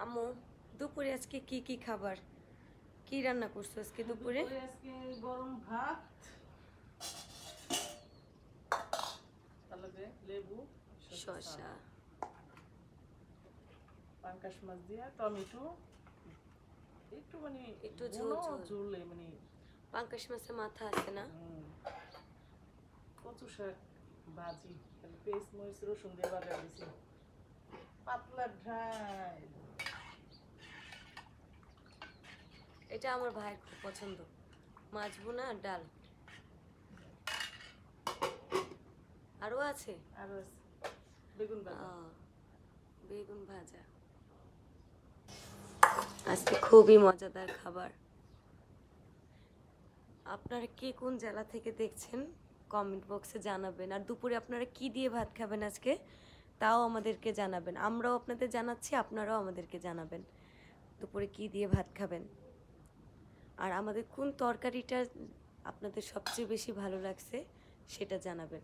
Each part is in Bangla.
আম্মু দুপুরে আজকে কি কি খাবার কি রান্না করছো আজকে দুপুরে? আজকে গরম ভাত, তাহলে লেবু, শসা, পাঙ্কাশ মাছ দিয়া টমেটো, একটু মানে একটু ঝোল ঝোল ঝোল মানে পাঙ্কাশ মাছের মাথা আছে না? কচু শাক ভাজি, পেস্ট মরিচ রসুন দিয়ে বাগা দিছি, পাতলা ড্রাই। এটা আমার ভাইয়ের খুব পছন্দ, মাছ ভুনা আর ডাল। আরো আছে আর বেগুন ভাজা। বেগুন ভাজা। আজকে খুবই মজাদার খাবার। আপনারা কে কোন জেলা থেকে দেখছেন কমেন্ট বক্সে জানাবেন। আর দুপুরে আপনারা কি দিয়ে ভাত খাবেন আজকে তাও আমাদেরকে জানাবেন। আমরাও আপনাদের জানাচ্ছি, আপনারাও আমাদেরকে জানাবেন দুপুরে কি দিয়ে ভাত খাবেন। আর আমাদের কোন তরকারিটা আপনাদের সবচেয়ে বেশি ভালো লাগছে সেটা জানাবেন।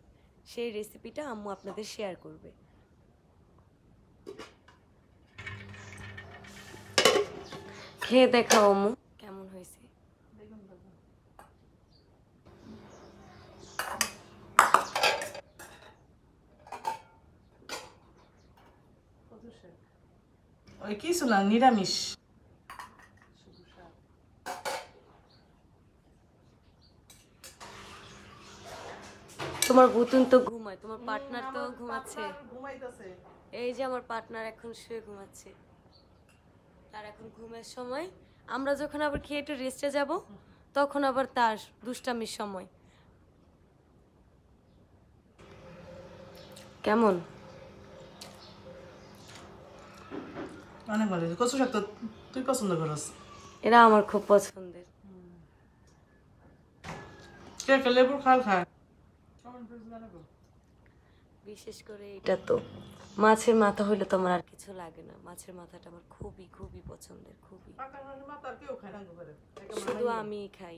সেই রেসিপিটা আম্মু আপনাদের শেয়ার করবে। খেয়ে দেখাও আম্মু কেমন হয়েছে। বেগুন ভাজা, কচু শাক, ওই কিছু না, নিরামিষ শুধু শাক। তোমার বুতুন তো ঘুমায়, তোমার পার্টনার তো ঘুমাচ্ছে। ঘুমাইতেছে। এই যে আমার পার্টনার এখন শুয়ে ঘুমাচ্ছে, তার এখন ঘুমের সময়। আমরা যখন আবার খেয়ে একটু রেস্টে যাব তখন আবার তার দুষ্টামির সময়। কেমন? অনেক ভালো। কচু শাক তো তুই পছন্দ করস। এরা আমার খুব পছন্দের। কে কে লেবুর খাল খায়। বিশেষ করে এটা তো মাছের মাথা হইলে তো আমার আর কিছু লাগে না। মাছের মাথাটা আমার খুবই খুবই পছন্দের, খুবই। পাকা মাছের মাথা আর কেউ খায় না, শুধু আমিই খাই।